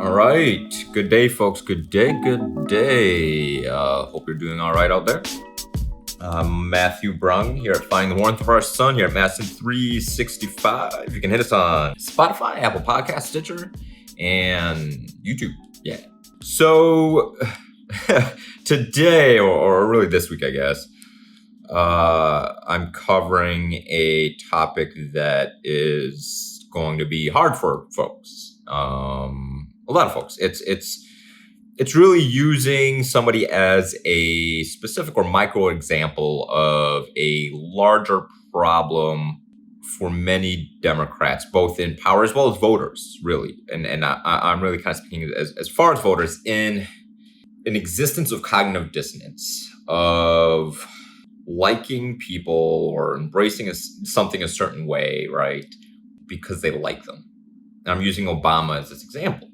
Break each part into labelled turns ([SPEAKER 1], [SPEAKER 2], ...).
[SPEAKER 1] All right. Good day, folks. Good day. Good day. Hope you're doing all right out there. I'm Matthew Brung here at Finding the Warmth of Our Sun here at Madison 365. You can hit us on Spotify, Apple Podcasts, Stitcher, and YouTube. Yeah. So today, or really this week, I guess, I'm covering a topic that is going to be hard for folks. A lot of folks. It's really using somebody as a specific or micro example of a larger problem for many Democrats, both in power as well as voters, really. And I'm really kind of speaking as far as voters in an existence of cognitive dissonance, of liking people or embracing something a certain way, right? Because they like them. And I'm using Obama as this example.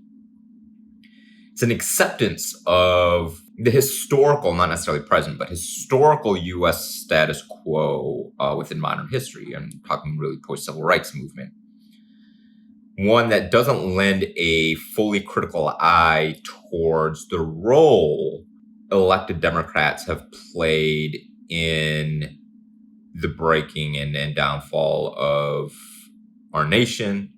[SPEAKER 1] It's an acceptance of the historical, not necessarily present, but historical U.S. status quo within modern history. I'm talking really post-civil rights movement. One that doesn't lend a fully critical eye towards the role elected Democrats have played in the breaking and downfall of our nation,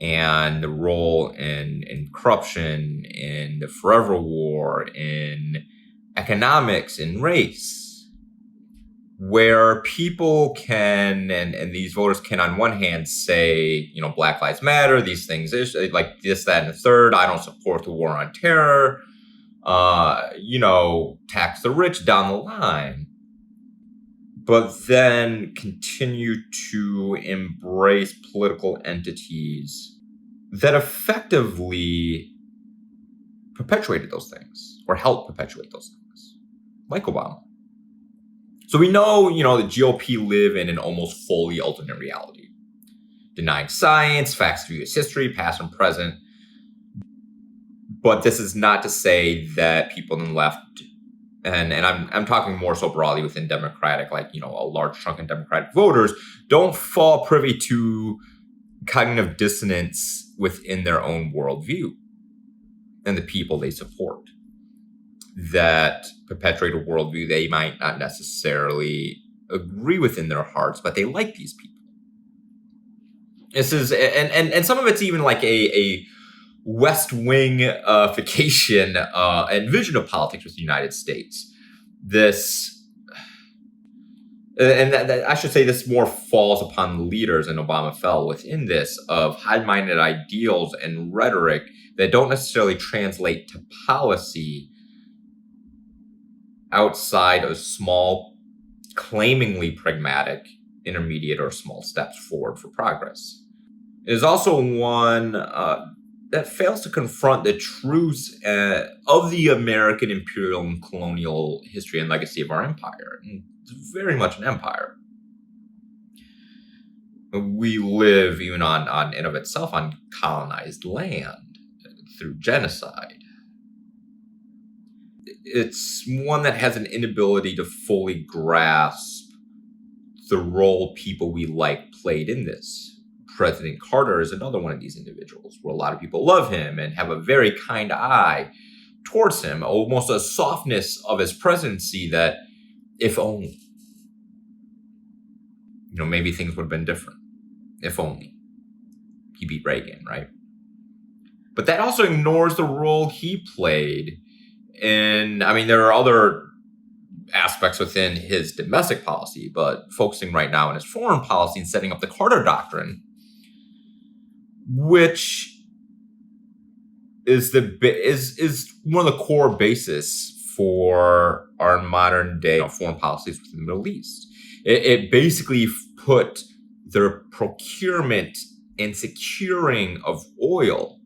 [SPEAKER 1] and the role in corruption, in the forever war, in economics, in race, where people can, and these voters can on one hand say, Black Lives Matter, these things, like this, that, and the third, I don't support the war on terror, tax the rich down the line, but then continue to embrace political entities that effectively perpetuated those things or helped perpetuate those things, like Obama. So we know, the GOP live in an almost fully alternate reality, denying science, facts of U.S. history, past and present. But this is not to say that people on the left, and I'm talking more so broadly within Democratic, a large chunk of Democratic voters, don't fall privy to cognitive dissonance within their own worldview and the people they support that perpetuate a worldview they might not necessarily agree with in their hearts, but they like these people. This is, and some of it's even like a West Wing-ification and vision of politics with the United States. I should say this more falls upon the leaders, and Obama fell within this, of high-minded ideals and rhetoric that don't necessarily translate to policy outside of small, claimingly pragmatic, intermediate or small steps forward for progress. It is also one that fails to confront the truths of the American imperial and colonial history and legacy of our empire. And it's very much an empire. We live, even on and of itself, on colonized land through genocide. It's one that has an inability to fully grasp the role people we like played in this. President Carter is another one of these individuals where a lot of people love him and have a very kind eye towards him, almost a softness of his presidency that, if only, maybe things would have been different. If only he beat Reagan, right? But that also ignores the role he played in, there are other aspects within his domestic policy, but focusing right now on his foreign policy and setting up the Carter Doctrine, which is one of the core basis for our modern day foreign policies within the Middle East. It basically put the procurement and securing of oil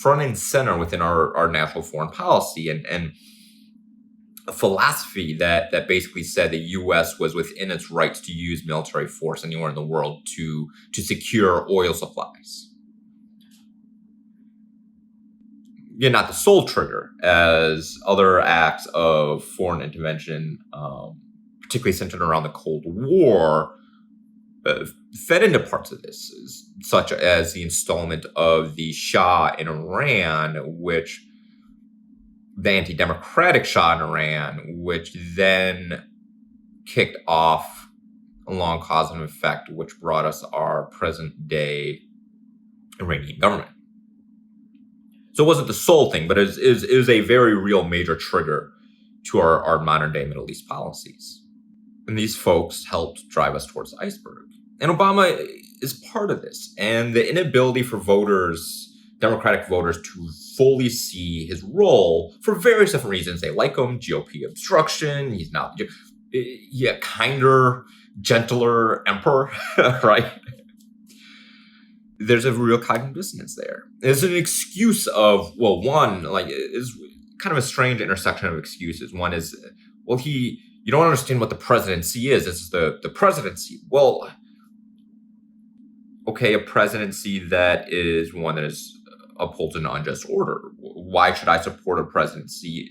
[SPEAKER 1] front and center within our national foreign policy, and a philosophy that basically said the U.S. was within its rights to use military force anywhere in the world to secure oil supplies. Again, not the sole trigger, as other acts of foreign intervention, particularly centered around the Cold War, fed into parts of this, such as the installment of the Shah in Iran, which the anti-democratic Shah in Iran, which then kicked off a long cause and effect, which brought us our present-day Iranian government. So it wasn't the sole thing, but it is a very real major trigger to our modern-day Middle East policies. And these folks helped drive us towards the iceberg. And Obama is part of this. And the inability for voters, Democratic voters, to fully see his role for various different reasons. They like him, GOP obstruction, he's not, kinder, gentler emperor, right? There's a real cognitive dissonance there. There's an excuse of, well, one, like, is kind of a strange intersection of excuses. One is, well, you don't understand what the presidency is. It's the presidency. Well, okay, a presidency that is one that is upholds an unjust order. Why should I support a presidency,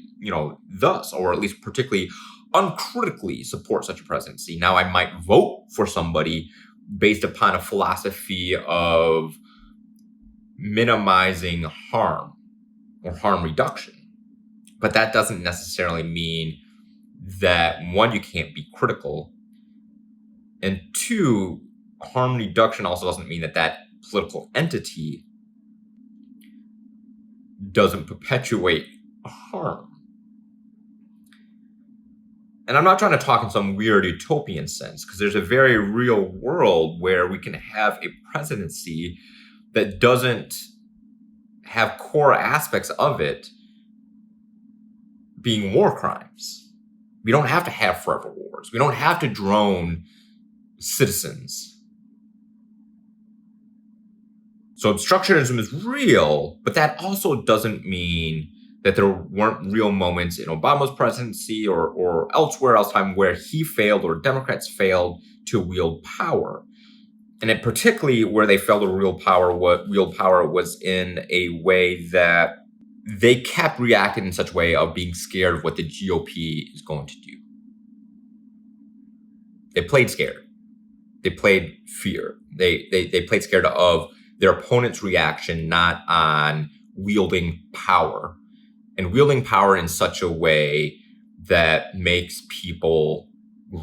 [SPEAKER 1] thus, or at least particularly uncritically support such a presidency? Now, I might vote for somebody based upon a philosophy of minimizing harm or harm reduction. But that doesn't necessarily mean that, one, you can't be critical, and two, harm reduction also doesn't mean that political entity doesn't perpetuate harm. And I'm not trying to talk in some weird utopian sense, because there's a very real world where we can have a presidency that doesn't have core aspects of it being war crimes. We don't have to have forever wars. We don't have to drone citizens. So obstructionism is real, but that also doesn't mean that there weren't real moments in Obama's presidency or elsewhere else time where he failed or Democrats failed to wield power. And it particularly where they failed to wield power was in a way that they kept reacting in such a way of being scared of what the GOP is going to do. They played scared. They played fear. They played scared of their opponent's reaction, not on wielding power. And wielding power in such a way that makes people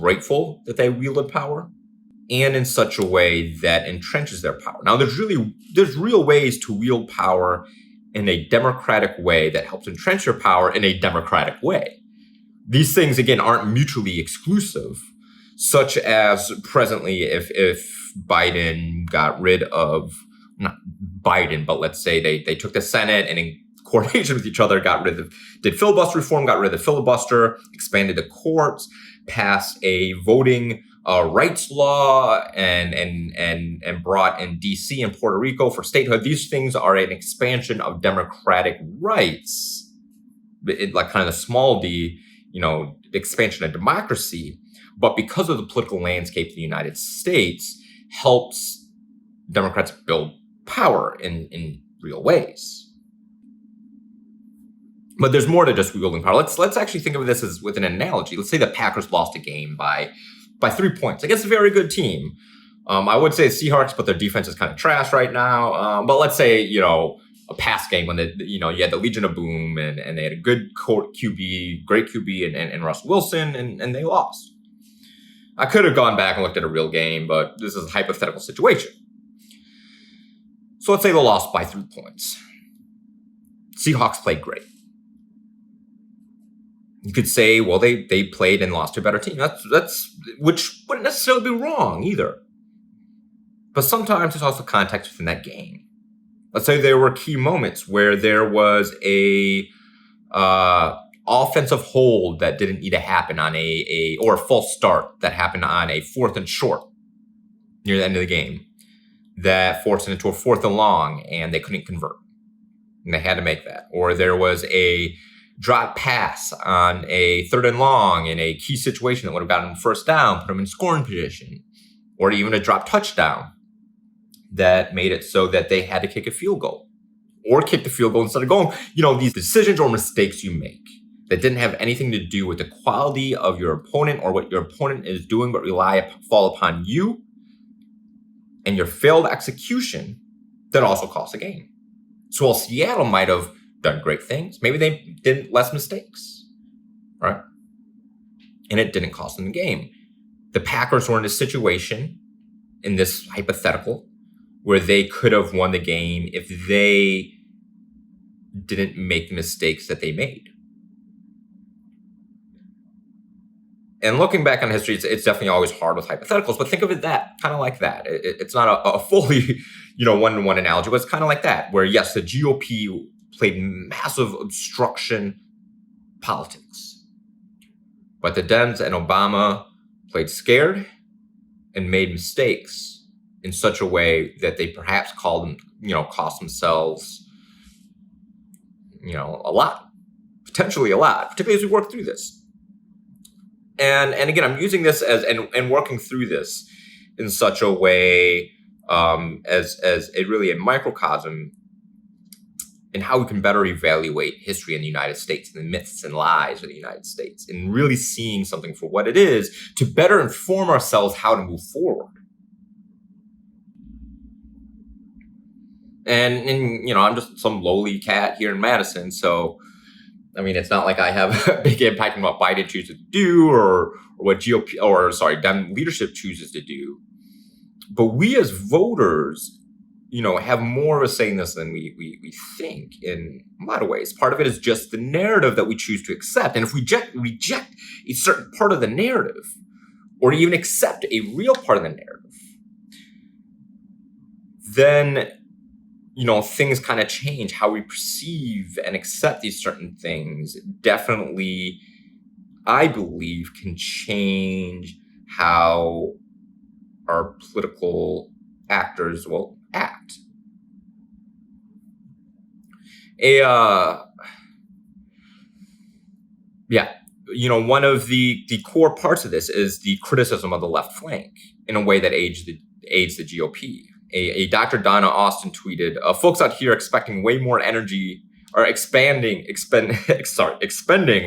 [SPEAKER 1] grateful that they wielded power, and in such a way that entrenches their power. Now, there's real ways to wield power in a democratic way that helps entrench your power in a democratic way. These things, again, aren't mutually exclusive, such as presently if Biden got rid of, not Biden, but let's say they took the Senate and in coordination with each other, did filibuster reform, got rid of the filibuster, expanded the courts, passed a voting rights law, and brought in DC and Puerto Rico for statehood. These things are an expansion of democratic rights, like kind of the small d, expansion of democracy. But because of the political landscape of the United States, helps Democrats build power in real ways. But there's more to just wielding power. Let's actually think of this as with an analogy. Let's say the Packers lost a game by 3 points against a very good team. I would say Seahawks, but their defense is kind of trash right now. But let's say, a pass game when you had the Legion of Boom and they had a good QB, great QB and Russell Wilson, and they lost. I could have gone back and looked at a real game, but this is a hypothetical situation. So let's say they lost by 3 points. Seahawks played great. You could say, well, they played and lost to a better team. That's which wouldn't necessarily be wrong either. But sometimes there's also context within that game. Let's say there were key moments where there was a offensive hold that didn't need to happen on or a false start that happened on a 4th and short near the end of the game that forced it into a 4th and long, and they couldn't convert, and they had to make that. Or there was a drop pass on a 3rd and long in a key situation that would have gotten them first down, put them in scoring position, or even a drop touchdown that made it so that they had to kick a field goal or kick the field goal instead of going. These decisions or mistakes you make that didn't have anything to do with the quality of your opponent or what your opponent is doing, but fall upon you, and your failed execution that also costs a game. So while Seattle might have done great things, maybe they did less mistakes, right? And it didn't cost them the game. The Packers were in a situation, in this hypothetical, where they could have won the game if they didn't make the mistakes that they made. And looking back on history, it's definitely always hard with hypotheticals, but think of it kind of like that. It's not a fully, one-to-one analogy, but it's kind of like that, where yes, the GOP played massive obstruction politics, but the Dems and Obama played scared and made mistakes in such a way that they perhaps cost themselves, a lot, potentially a lot, particularly as we work through this. And again, I'm using this and working through this in such a way as a really a microcosm in how we can better evaluate history in the United States and the myths and lies of the United States, and really seeing something for what it is to better inform ourselves how to move forward. And I'm just some lowly cat here in Madison, so it's not like I have a big impact on what Biden chooses to do or what Dem leadership chooses to do. But we as voters, have more of a say in this than we think in a lot of ways. Part of it is just the narrative that we choose to accept. And if we reject a certain part of the narrative, or even accept a real part of the narrative, then things kind of change. How we perceive and accept these certain things definitely, I believe, can change how our political actors will act. One of the core parts of this is the criticism of the left flank in a way that aids the GOP. A Dr. Donna Austin tweeted, folks out here expecting way more energy or expending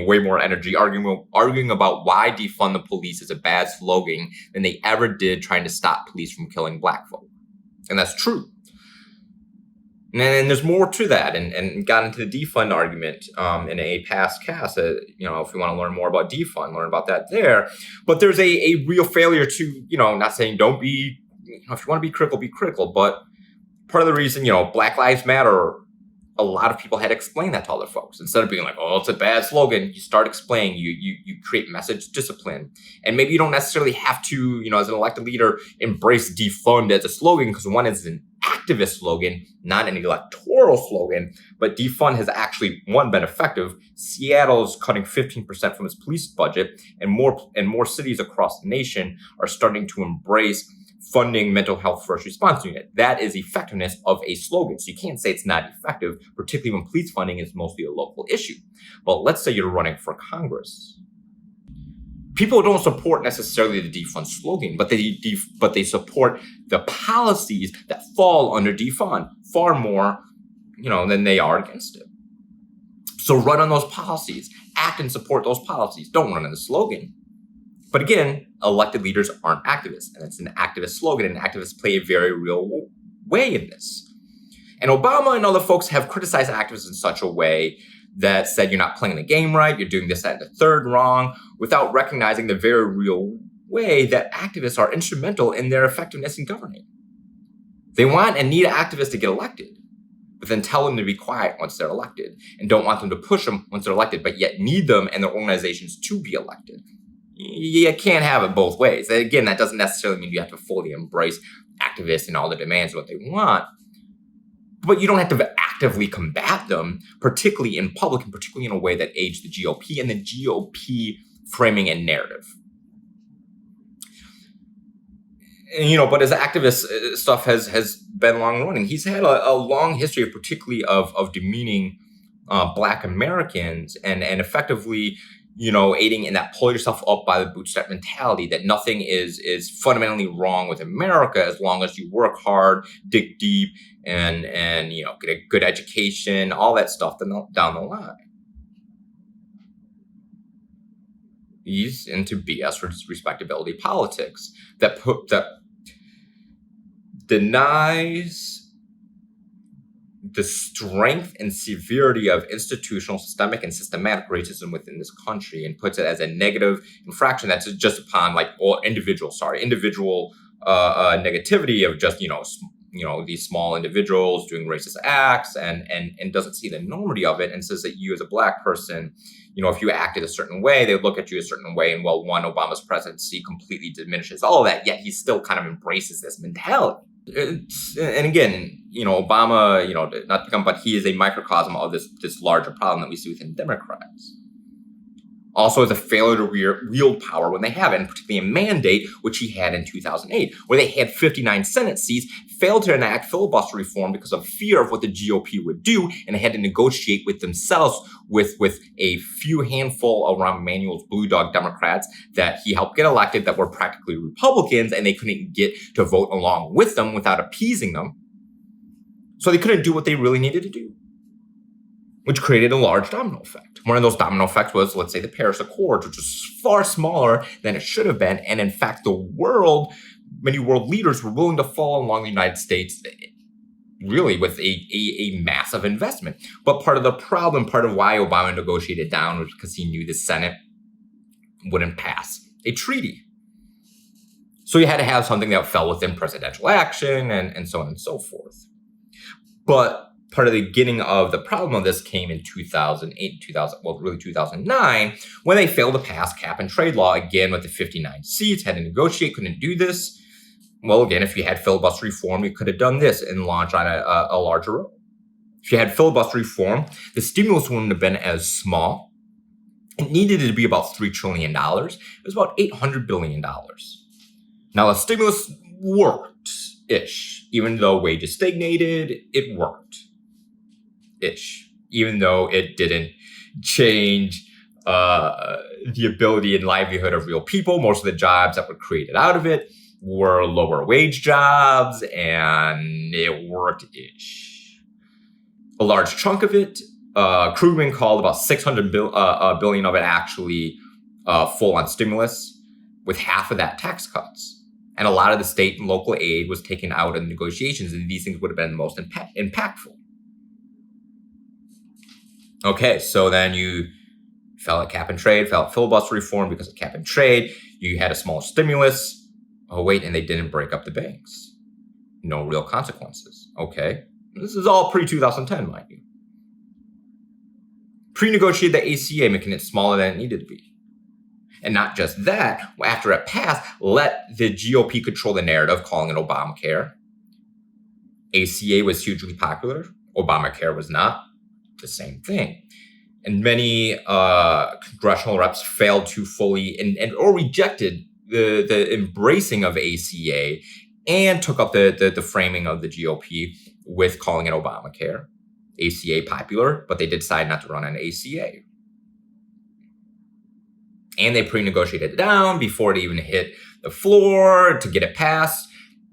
[SPEAKER 1] way more energy arguing about why defund the police is a bad slogan than they ever did trying to stop police from killing black folk. And that's true. And there's more to that, and got into the defund argument in a past cast. If you want to learn more about defund, learn about that there. But there's a real failure to, not saying don't be, if you want to be critical, but part of the reason, Black Lives Matter, a lot of people had to explain that to other folks. Instead of being like, oh, it's a bad slogan, you start explaining, you create message discipline. And maybe you don't necessarily have to, as an elected leader, embrace defund as a slogan, because one is an activist slogan, not an electoral slogan. But defund has actually, been effective. Seattle's cutting 15% from its police budget, and more cities across the nation are starting to embrace funding mental health first response unit. That is effectiveness of a slogan. So you can't say it's not effective, particularly when police funding is mostly a local issue. But let's say you're running for Congress. People don't support necessarily the defund slogan, but they support the policies that fall under defund far more, than they are against it. So run on those policies, act and support those policies. Don't run on the slogan. But again, elected leaders aren't activists, and it's an activist slogan, and activists play a very real way in this. And Obama and other folks have criticized activists in such a way that said you're not playing the game right, you're doing this, that, and the third wrong, without recognizing the very real way that activists are instrumental in their effectiveness in governing. They want and need activists to get elected, but then tell them to be quiet once they're elected, and don't want them to push them once they're elected, but yet need them and their organizations to be elected. You can't have it both ways. Again, that doesn't necessarily mean you have to fully embrace activists and all the demands of what they want. But you don't have to actively combat them, particularly in public and particularly in a way that aids the GOP and the GOP framing and narrative. And, but his activist stuff has been long running. He's had a long history of particularly of demeaning Black Americans and effectively aiding in that pull yourself up by the bootstrap mentality, that nothing is fundamentally wrong with America as long as you work hard, dig deep, and get a good education, all that stuff down the line. He's into BS respectability politics that denies the strength and severity of institutional, systemic, and systematic racism within this country, and puts it as a negative infraction that's just upon individual negativity of just these small individuals doing racist acts, and doesn't see the enormity of it, and says that you as a Black person, if you acted a certain way, they would look at you a certain way, and Obama's presidency completely diminishes all of that, yet he still kind of embraces this mentality. And again, Obama, not to come, but he is a microcosm of this larger problem that we see within Democrats. Also, as a failure to wield power when they have it, and particularly a mandate, which he had in 2008, where they had 59 Senate seats, failed to enact filibuster reform because of fear of what the GOP would do, and they had to negotiate with themselves with a few handful of Rahm Emanuel's Blue Dog Democrats that he helped get elected that were practically Republicans, and they couldn't get to vote along with them without appeasing them. So they couldn't do what they really needed to do, which created a large domino effect. One of those domino effects was, let's say, the Paris Accords, which was far smaller than it should have been. And in fact, many world leaders were willing to follow along the United States, really with a massive investment. But part of the problem, part of why Obama negotiated down, was because he knew the Senate wouldn't pass a treaty. So you had to have something that fell within presidential action and so on and so forth. But part of the beginning of the problem of this came in 2009, when they failed to pass cap and trade law again with the 59 seats, had to negotiate, couldn't do this. Well, again, if you had filibuster reform, you could have done this and launched on a larger road. If you had filibuster reform, the stimulus wouldn't have been as small. It needed to be about $3 trillion. It was about $800 billion. Now, the stimulus worked-ish. Even though wages stagnated, it worked-ish. Even though it didn't change the ability and livelihood of real people. Most of the jobs that were created out of it were lower wage jobs, and it worked-ish. A large chunk of it, Krugman called about $600 billion of it actually full-on stimulus, with half of that tax cuts. And a lot of the state and local aid was taken out in negotiations, and these things would have been the most impactful. Okay, so then you fell at cap and trade, fell at filibuster reform because of cap and trade. You had a small stimulus. Oh, wait, and they didn't break up the banks. No real consequences. Okay, this is all pre-2010, mind you. Pre-negotiated the ACA, making it smaller than it needed to be. And not just that, after it passed, let the GOP control the narrative, calling it Obamacare. ACA was hugely popular. Obamacare was not. The same thing. And many congressional reps failed to fully or rejected the embracing of ACA, and took up the framing of the GOP with calling it Obamacare. ACA popular, but they did decide not to run on ACA. And they pre-negotiated it down before it even hit the floor to get it passed.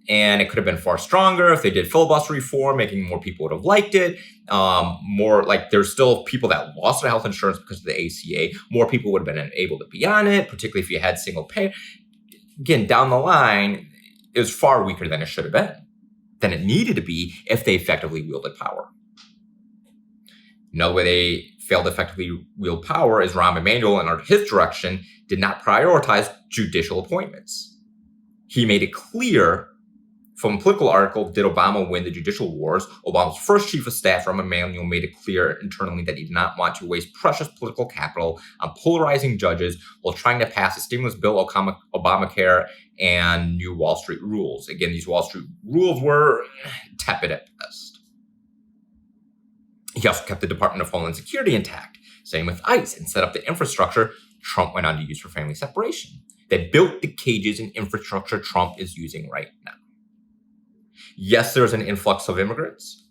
[SPEAKER 1] And it could have been far stronger if they did filibuster reform, making more people would have liked it. There's still people that lost their health insurance because of the ACA. More people would have been able to be on it, particularly if you had single pay. Again, down the line, it was far weaker than it should have been, than it needed to be if they effectively wielded power. Another way they failed to effectively wield power is Rahm Emanuel, and under his direction, did not prioritize judicial appointments. He made it clear from a political article, Did Obama Win the Judicial Wars? Obama's first chief of staff, Rahm Emanuel, made it clear internally that he did not want to waste precious political capital on polarizing judges while trying to pass a stimulus bill, Obamacare, and new Wall Street rules. Again, these Wall Street rules were tepid at best. He also kept the Department of Homeland Security intact, same with ICE, and set up the infrastructure Trump went on to use for family separation. They built the cages and infrastructure Trump is using right now. Yes, there's an influx of immigrants,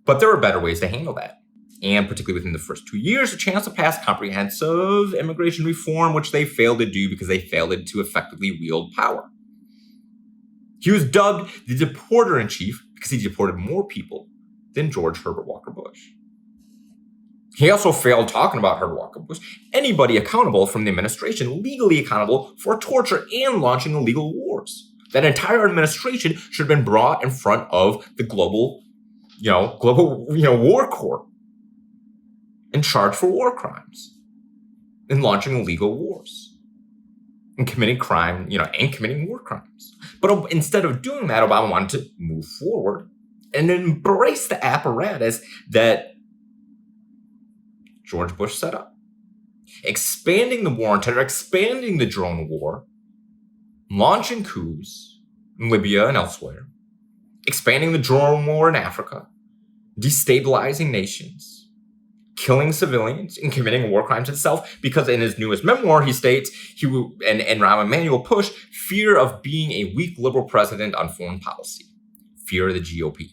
[SPEAKER 1] but there are better ways to handle that. And particularly within the first 2 years, a chance to pass comprehensive immigration reform, which they failed to do because they failed to effectively wield power. He was dubbed the deporter-in-chief because he deported more people than George Herbert Walker Bush. He also failed talking about Herbert Walker Bush, anybody accountable from the administration, legally accountable for torture and launching illegal wars. That entire administration should have been brought in front of the global war court and charged for war crimes and launching illegal wars and committing crime, and committing war crimes. But instead of doing that, Obama wanted to move forward and embrace the apparatus that George Bush set up. Expanding the war on terror, expanding the drone war, launching coups in Libya and elsewhere, expanding the drone war in Africa, destabilizing nations, killing civilians, and committing war crimes itself, because in his newest memoir, he states and Rahm Emanuel pushed fear of being a weak liberal president on foreign policy, fear of the GOP.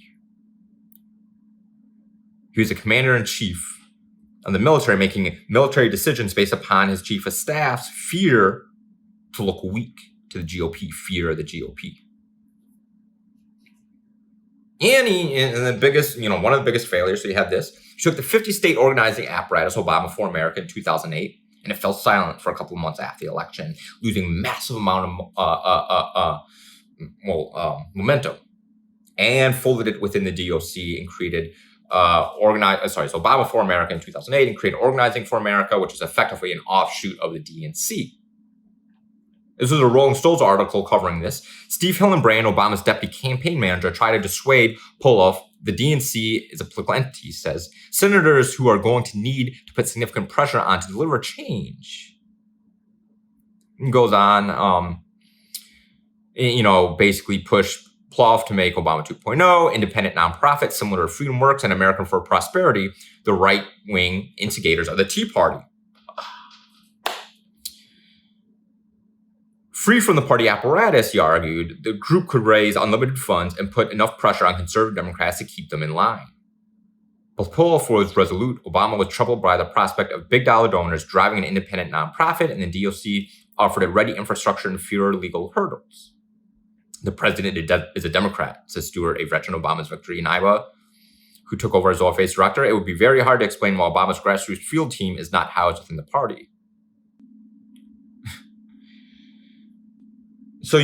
[SPEAKER 1] He was a commander-in-chief of the military, making military decisions based upon his chief of staff's fear to look weak to the GOP, fear of the GOP. And the biggest, one of the biggest failures, so you have this, he took the 50-state organizing apparatus, Obama for America, in 2008, and it fell silent for a couple of months after the election, losing massive amount of momentum, and folded it within the DOC and created Obama for America in 2008 and created Organizing for America, which is effectively an offshoot of the DNC. This was a Rolling Stones article covering this. Steve Hillenbrand, Obama's deputy campaign manager, tried to dissuade Poloff. The DNC is a political entity, says, senators who are going to need to put significant pressure on to deliver change. And goes on, basically push Plouffe to make Obama 2.0, independent nonprofit similar to Freedom Works and American for Prosperity, the right-wing instigators of the Tea Party. Free from the party apparatus, he argued, the group could raise unlimited funds and put enough pressure on conservative Democrats to keep them in line. But Poloff was resolute. Obama was troubled by the prospect of big-dollar donors driving an independent nonprofit, and the DOC offered a ready infrastructure and fewer legal hurdles. The president is a Democrat, says Stewart, a veteran of Obama's victory in Iowa, who took over as office director. It would be very hard to explain why Obama's grassroots field team is not housed within the party. So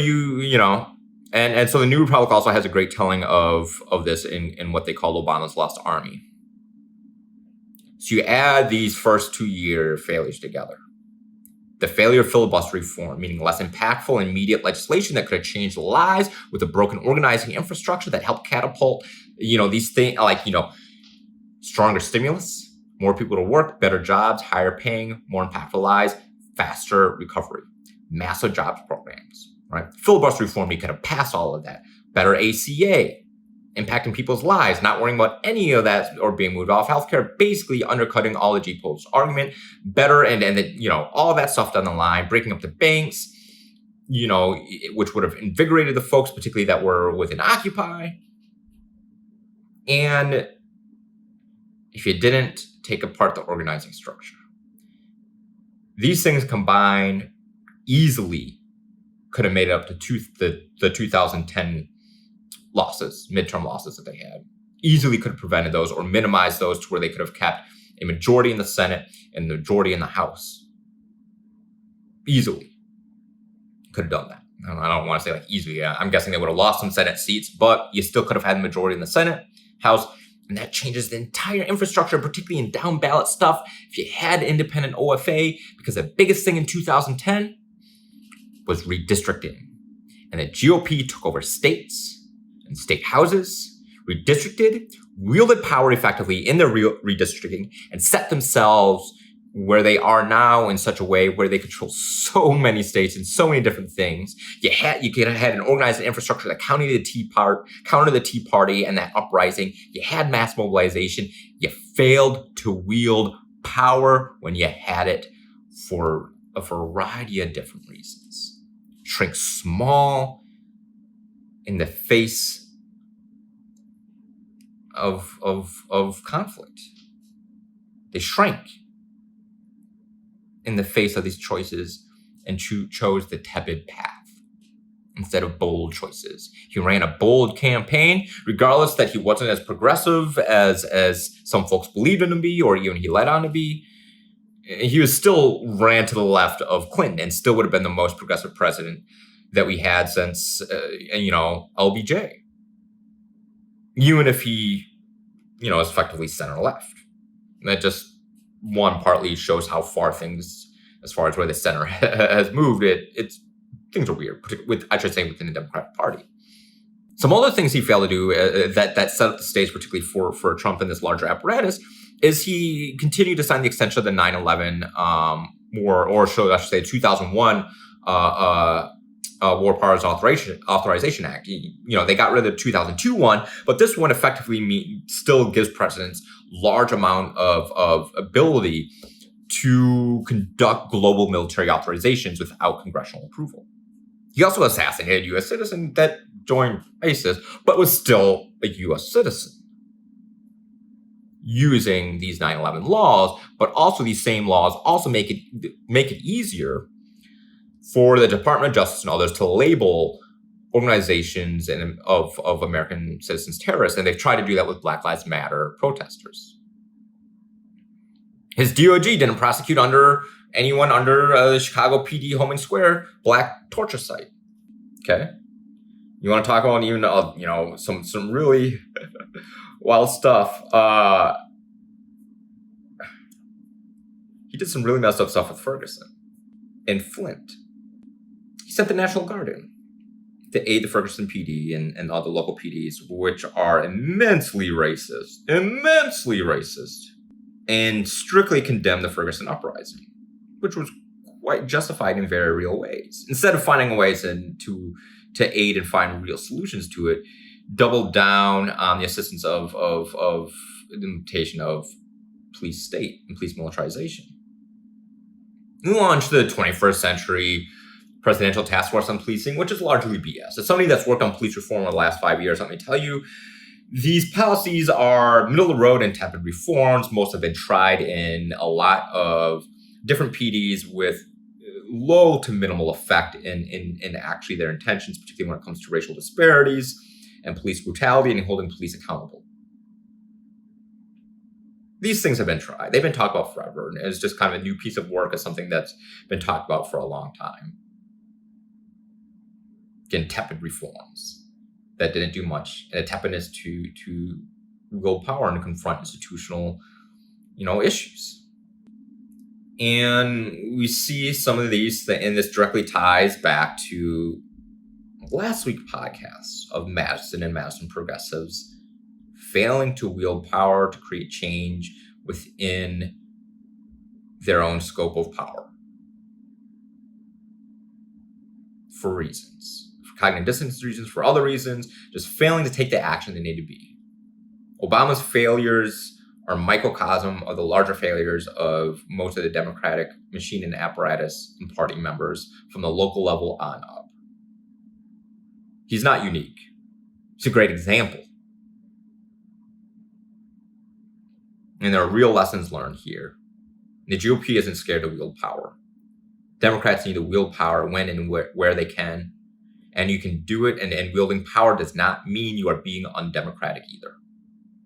[SPEAKER 1] and so the New Republic also has a great telling of this in what they call Obama's Lost Army. So you add these first 2-year failures together. The failure of filibuster reform, meaning less impactful and immediate legislation that could have changed lives, with a broken organizing infrastructure that helped catapult, these things like, stronger stimulus, more people to work, better jobs, higher paying, more impactful lives, faster recovery, massive jobs programs, right? Filibuster reform, you could have passed all of that. Better ACA, impacting people's lives, not worrying about any of that or being moved off healthcare, basically undercutting all the G-Polls argument, better and all that stuff down the line, breaking up the banks, which would have invigorated the folks, particularly that were within Occupy. And if you didn't take apart the organizing structure, these things combined easily could have made it up to the 2010 midterm losses that they had. Easily could have prevented those or minimized those to where they could have kept a majority in the Senate and a majority in the House. Easily could have done that. I don't want to say easily. I'm guessing they would have lost some Senate seats, but you still could have had a majority in the Senate, House, and that changes the entire infrastructure, particularly in down ballot stuff. If you had independent OFA, because the biggest thing in 2010 was redistricting. And the GOP took over states and state houses, redistricted, wielded power effectively in their redistricting, and set themselves where they are now in such a way where they control so many states and so many different things. You could have had an organized infrastructure that countered the Tea Party and that uprising. You had mass mobilization. You failed to wield power when you had it for a variety of different reasons. Shrink small in the face of conflict. They shrank in the face of these choices and chose the tepid path instead of bold choices. He ran a bold campaign, regardless that he wasn't as progressive as some folks believed him to be, or even he led on to be. He was still ran to the left of Clinton and still would have been the most progressive president that we had since, LBJ. Even if he, is effectively center left. And that just, one, partly shows how far things, as far as where the center has moved, things are weird, within the Democratic Party. Some other things he failed to do that set up the stage, particularly for Trump and this larger apparatus, is he continued to sign the extension of the 9/11 or should I should say 2001 War Powers Authorization Act. They got rid of the 2002 one, but this one effectively still gives presidents large amount of ability to conduct global military authorizations without congressional approval. He also assassinated a U.S. citizen that joined ISIS, but was still a U.S. citizen, using these 9/11 laws. But also these same laws also make it easier for the Department of Justice and others to label organizations of American citizens terrorists, and they've tried to do that with Black Lives Matter protesters. His DOJ didn't prosecute anyone under the Chicago PD Homing Square black torture site. Okay, you want to talk about even some really wild stuff. He did some really messed up stuff with Ferguson and Flint. He sent the National Guard in to aid the Ferguson PD and other local PDs, which are immensely racist, and strictly condemned the Ferguson uprising, which was quite justified in very real ways. Instead of finding ways to aid and find real solutions to it, doubled down on the assistance of the implementation of police state and police militarization. We launched the 21st century Presidential Task Force on Policing, which is largely BS. As somebody that's worked on police reform over the last 5 years, let me tell you, these policies are middle of the road and tepid reforms. Most have been tried in a lot of different PDs with low to minimal effect in actually their intentions, particularly when it comes to racial disparities and police brutality and holding police accountable. These things have been tried. They've been talked about forever, and it's just kind of a new piece of work as something that's been talked about for a long time. Again, tepid reforms that didn't do much, and a tepidness to wield power and to confront institutional, issues. And we see some of these, and this directly ties back to last week's podcast of Madison and Madison progressives failing to wield power to create change within their own scope of power for reasons, for cognitive dissonance reasons, for other reasons, just failing to take the action they need to be. Obama's failures are a microcosm of the larger failures of most of the Democratic machine and apparatus and party members from the local level on up. He's not unique. He's a great example. And there are real lessons learned here. The GOP isn't scared to wield power. Democrats need to wield power when and where they can. And you can do it, and wielding power does not mean you are being undemocratic either.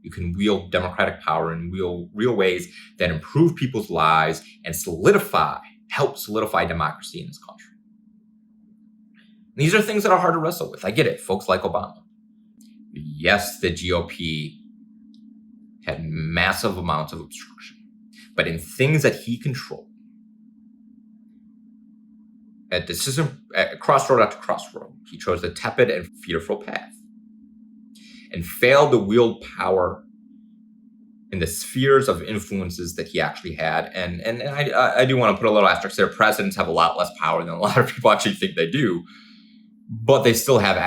[SPEAKER 1] You can wield democratic power in real ways that improve people's lives and help solidify democracy in this country. These are things that are hard to wrestle with. I get it, folks like Obama. Yes, the GOP had massive amounts of obstruction, but in things that he controlled, at crossroad after crossroad, he chose the tepid and fearful path and failed to wield power in the spheres of influences that he actually had. And I do want to put a little asterisk there. Presidents have a lot less power than a lot of people actually think they do, but they still have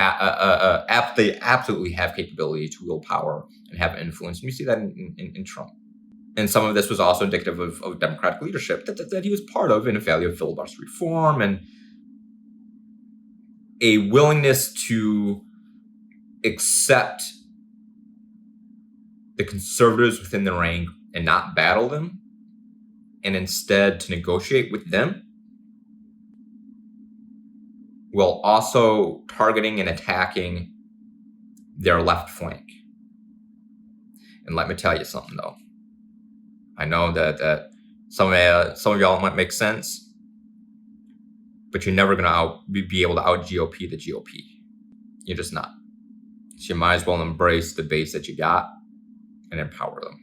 [SPEAKER 1] they absolutely have capability to wield power and have influence. And you see that in Trump. And some of this was also indicative of Democratic leadership that he was part of in a failure of filibuster reform and a willingness to accept the conservatives within the rank and not battle them, and instead to negotiate with them, while also targeting and attacking their left flank. And let me tell you something, though. I know that some of y'all might make sense. but you're never going to be able to out GOP the GOP. You're just not. So you might as well embrace the base that you got and empower them.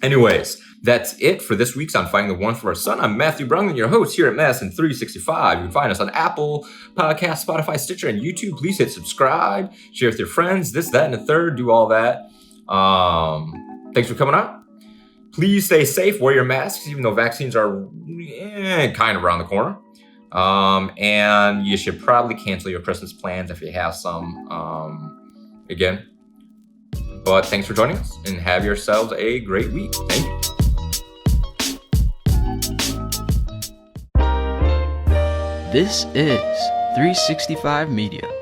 [SPEAKER 1] Anyways, that's it for this week's On Finding the Warmth of Our Sun. I'm Matthew Brungman, your host here at Madison 365. You can find us on Apple Podcasts, Spotify, Stitcher, and YouTube. Please hit subscribe, share with your friends, this, that, and the third. Do all that. Thanks for coming out. Please stay safe. Wear your masks, even though vaccines are kind of around the corner. And you should probably cancel your Christmas plans if you have some. Again. But thanks for joining us and have yourselves a great week. Thank you.
[SPEAKER 2] This is 365 Media.